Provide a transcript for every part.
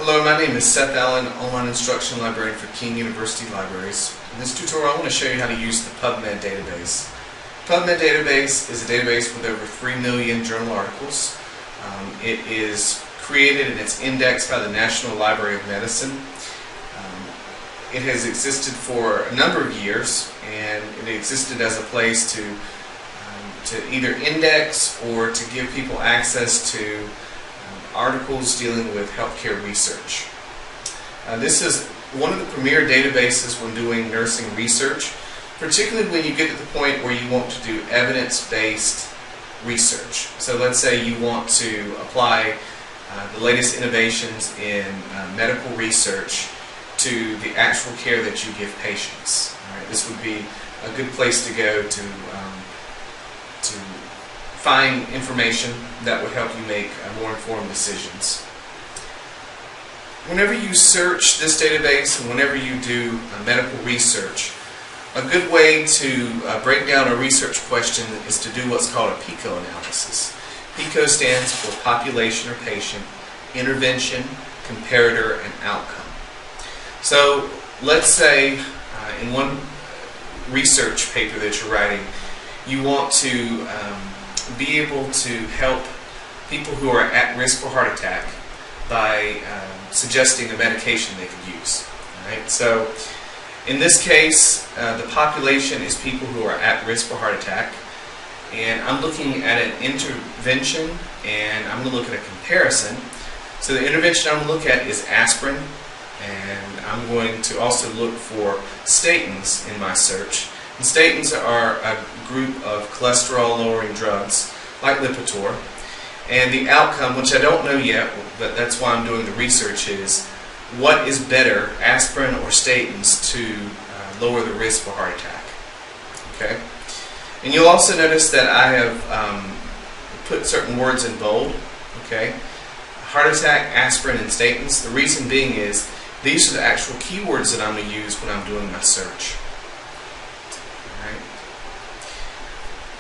Hello, my name is Seth Allen, Online Instruction Librarian for King University Libraries. In this tutorial I want to show you how to use the PubMed database. PubMed database is a database with over 3 million journal articles. It is created and it's indexed by the National Library of Medicine. It has existed for a number of years, and it existed as a place to either index or to give people access to articles dealing with healthcare research. This is one of the premier databases when doing nursing research, particularly when you get to the point where you want to do evidence-based research. So let's say you want to apply the latest innovations in medical research to the actual care that you give patients. All right, this would be a good place to go to find information that would help you make more informed decisions. Whenever you search this database and whenever you do medical research, a good way to break down a research question is to do what's called a Pico analysis. Pico stands for population or patient, intervention, comparator, and outcome. So let's say in one research paper that you're writing, you want to be able to help people who are at risk for heart attack by suggesting a medication they could use. All right? So in this case, the population is people who are at risk for heart attack, and I'm looking at an intervention and I'm going to look at a comparison. So the intervention I'm going to look at is aspirin, and I'm going to also look for statins in my search. And statins are a group of cholesterol-lowering drugs, like Lipitor. And the outcome, which I don't know yet, but that's why I'm doing the research, is what is better, aspirin or statins, to lower the risk for heart attack. Okay? And you'll also notice that I have put certain words in bold. Okay? Heart attack, aspirin, and statins. The reason being is these are the actual keywords that I'm going to use when I'm doing my search.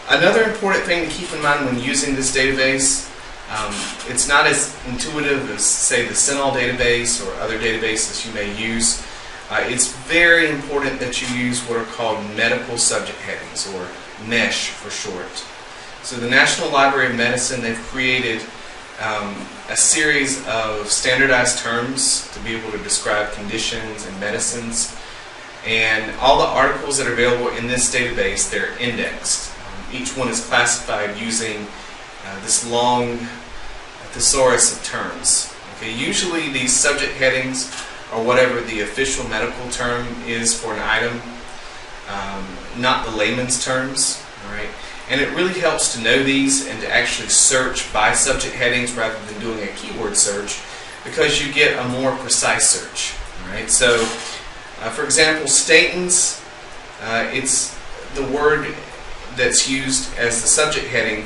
Another important thing to keep in mind when using this database, it's not as intuitive as, say, the CINAHL database or other databases you may use. It's very important that you use what are called medical subject headings, or MESH for short. So the National Library of Medicine, they've created a series of standardized terms to be able to describe conditions and medicines. And all the articles that are available in this database, they're indexed. Each one is classified using this long thesaurus of terms. Okay, usually these subject headings are whatever the official medical term is for an item, not the layman's terms. All right? And it really helps to know these and to actually search by subject headings rather than doing a keyword search, because you get a more precise search. All right? So, for example, statins, it's the word that's used as the subject heading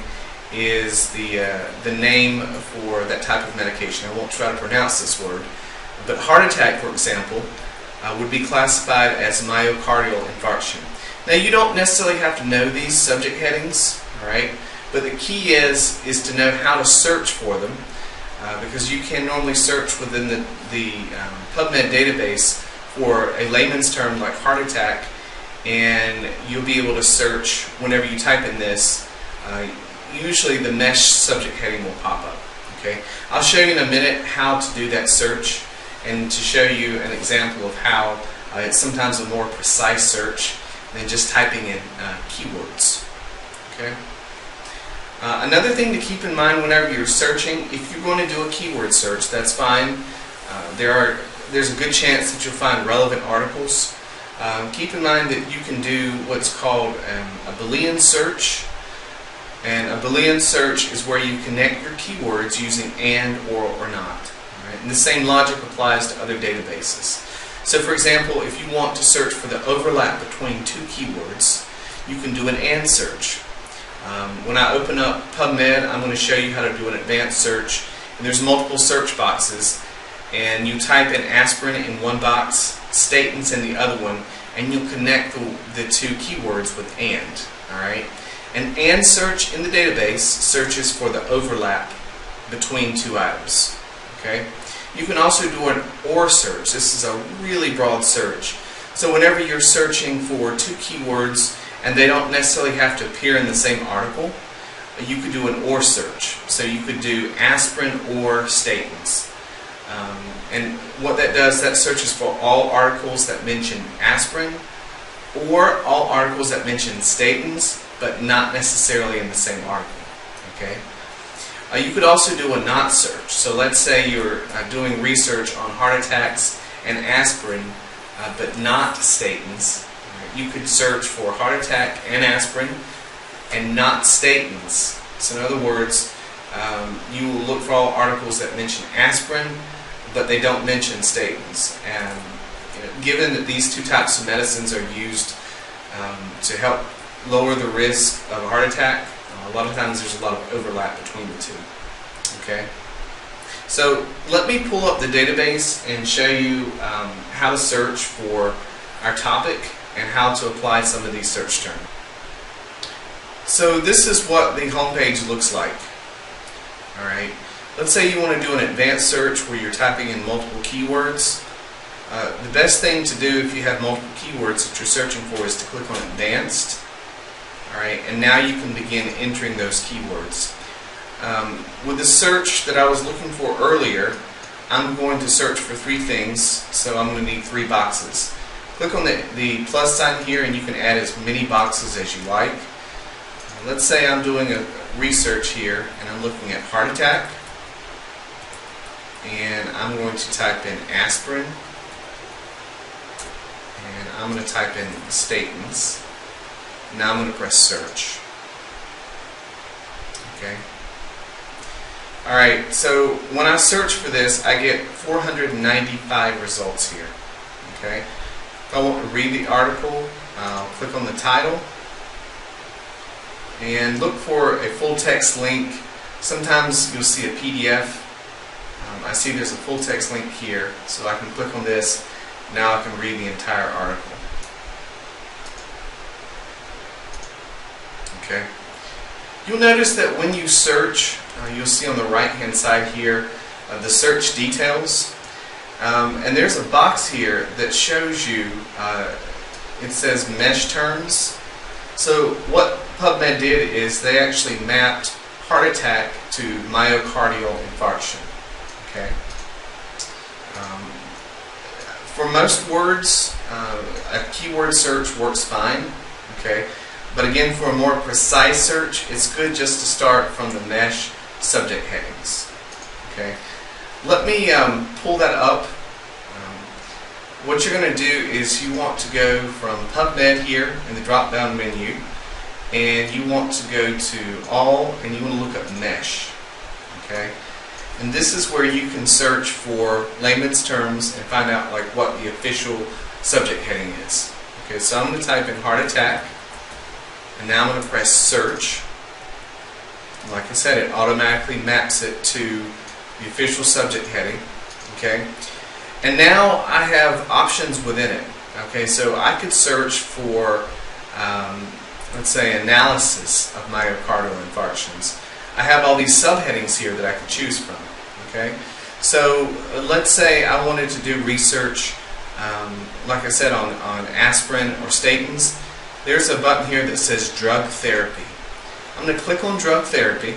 is the name for that type of medication. I won't try to pronounce this word, but heart attack, for example, would be classified as myocardial infarction. Now, you don't necessarily have to know these subject headings, all right? But the key is to know how to search for them, because you can normally search within the PubMed database for a layman's term like heart attack, and you'll be able to search whenever you type in this. Usually the MESH subject heading will pop up. Okay, I'll show you in a minute how to do that search, and to show you an example of how it's sometimes a more precise search than just typing in keywords. Okay. Another thing to keep in mind whenever you're searching, if you're going to do a keyword search, that's fine. There's a good chance that you'll find relevant articles. Keep in mind that you can do what's called a Boolean search, and a Boolean search is where you connect your keywords using and, or not. Right? And the same logic applies to other databases. So, for example, if you want to search for the overlap between two keywords, you can do an and search. When I open up PubMed, I'm going to show you how to do an advanced search, and there's multiple search boxes, and you type in aspirin in one box, statins in the other one, and you'll connect the two keywords with and. All right? An and search in the database searches for the overlap between two items. Okay? You can also do an OR search. This is a really broad search. So whenever you're searching for two keywords and they don't necessarily have to appear in the same article, you could do an OR search. So you could do aspirin or statins. And what that does, that searches for all articles that mention aspirin or all articles that mention statins, but not necessarily in the same article. Okay. You could also do a not search. So let's say you're doing research on heart attacks and aspirin, but not statins. You could search for heart attack and aspirin and not statins. So in other words, you will look for all articles that mention aspirin, but they don't mention statins. And given that these two types of medicines are used to help lower the risk of a heart attack, a lot of times there's a lot of overlap between the two. Okay? So let me pull up the database and show you how to search for our topic and how to apply some of these search terms. So this is what the home page looks like. Alright, let's say you want to do an advanced search where you're typing in multiple keywords. The best thing to do if you have multiple keywords that you're searching for is to click on Advanced. Alright, and now you can begin entering those keywords. With the search that I was looking for earlier, I'm going to search for three things, so I'm going to need 3 boxes. Click on the plus sign here and you can add as many boxes as you like. Let's say I'm doing a research here and I'm looking at heart attack, and I'm going to type in aspirin, and I'm going to type in statins. Now I'm going to press search. Okay. Alright, so when I search for this, I get 495 results here. Okay. If I want to read the article, I'll click on the title and look for a full text link. Sometimes you'll see a PDF. I see there's a full text link here, so I can click on this. Now I can read the entire article. Okay. You'll notice that when you search, you'll see on the right hand side here the search details, and there's a box here that shows you, it says mesh terms. So what PubMed did is they actually mapped heart attack to myocardial infarction. Okay. For most words, a keyword search works fine. Okay. But again, for a more precise search, it's good just to start from the mesh subject headings. Okay. Let me pull that up. What you're going to do is you want to go from PubMed here in the drop-down menu, and you want to go to All, and you want to look up Mesh. Okay. And this is where you can search for layman's terms and find out like what the official subject heading is. Okay. So I'm going to type in heart attack. And now I'm going to press search. Like I said, it automatically maps it to the official subject heading. Okay. And now I have options within it. Okay, so I could search for, let's say, analysis of myocardial infarctions. I have all these subheadings here that I can choose from. Okay, so let's say I wanted to do research, like I said, on aspirin or statins. There's a button here that says drug therapy. I'm going to click on drug therapy,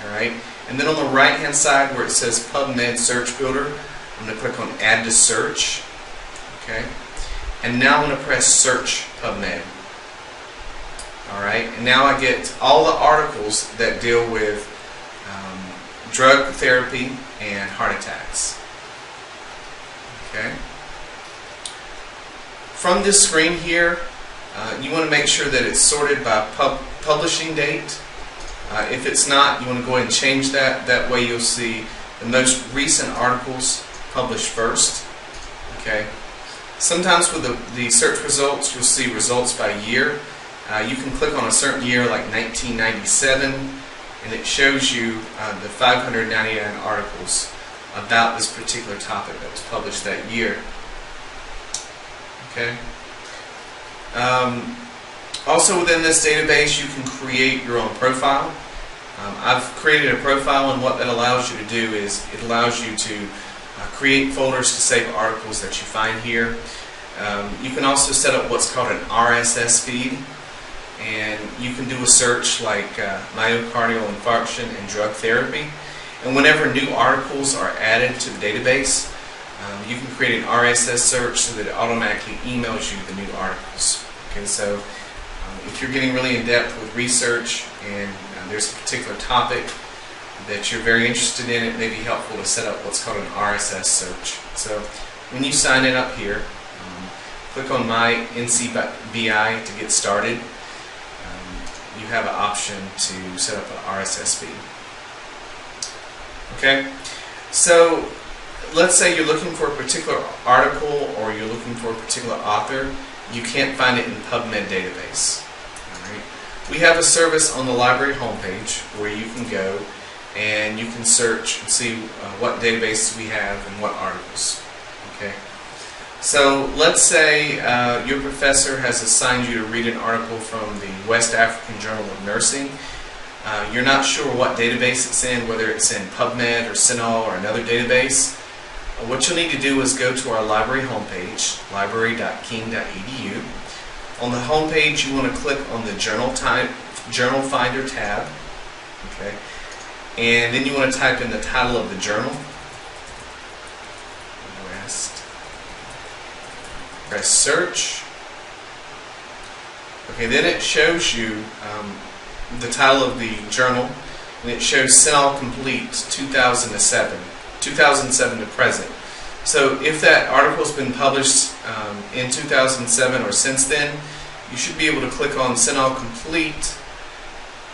alright, and then on the right hand side where it says PubMed Search Builder, I'm going to click on Add to Search, okay, and now I'm going to press Search PubMed. Alright, and now I get all the articles that deal with drug therapy and heart attacks. Okay. From this screen here, you want to make sure that it's sorted by publishing date. If it's not, you want to go ahead and change that. That way you'll see the most recent articles published first. Okay. Sometimes with the search results, you'll see results by year. You can click on a certain year like 1997, and it shows you the 599 articles about this particular topic that was published that year. Okay. Also within this database you can create your own profile. I've created a profile, and what that allows you to do is it allows you to create folders to save articles that you find here. You can also set up what's called an RSS feed, and you can do a search like myocardial infarction and drug therapy. And whenever new articles are added to the database, you can create an RSS search so that it automatically emails you the new articles. Okay, so if you're getting really in depth with research and there's a particular topic that you're very interested in, it may be helpful to set up what's called an RSS search. So when you sign in up here, click on My NCBI to get started. You have an option to set up an RSS feed. Okay, so let's say you're looking for a particular article or you're looking for a particular author. You can't find it in PubMed database. All right. We have a service on the library homepage where you can go and you can search and see what databases we have and what articles. Okay. So let's say your professor has assigned you to read an article from the West African Journal of Nursing. You're not sure what database it's in, whether it's in PubMed or CINAHL or another database. What you'll need to do is go to our library homepage, library.king.edu. On the homepage, you want to click on the Journal Finder tab, okay, and then you want to type in the title of the journal. Press search. Okay, then it shows you the title of the journal, and it shows CINAHL Complete 2007 to present. So if that article's been published in 2007 or since then, you should be able to click on CINAHL Complete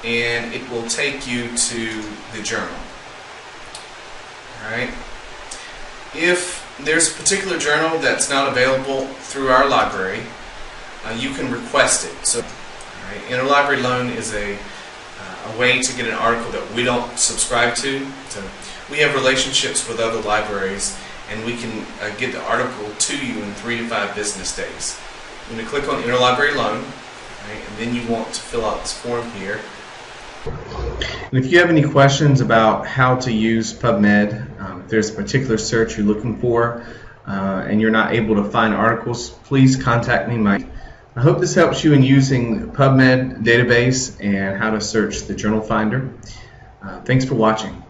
and it will take you to the journal. Alright. If there's a particular journal that's not available through our library, you can request it. So, alright, interlibrary loan is a way to get an article that we don't subscribe to. So we have relationships with other libraries, and we can get the article to you in 3 to 5 business days. You're going to click on interlibrary loan, right, and then you want to fill out this form here. And if you have any questions about how to use PubMed, if there's a particular search you're looking for and you're not able to find articles, please contact me, Mike. I hope this helps you in using the PubMed database and how to search the journal finder. Thanks for watching.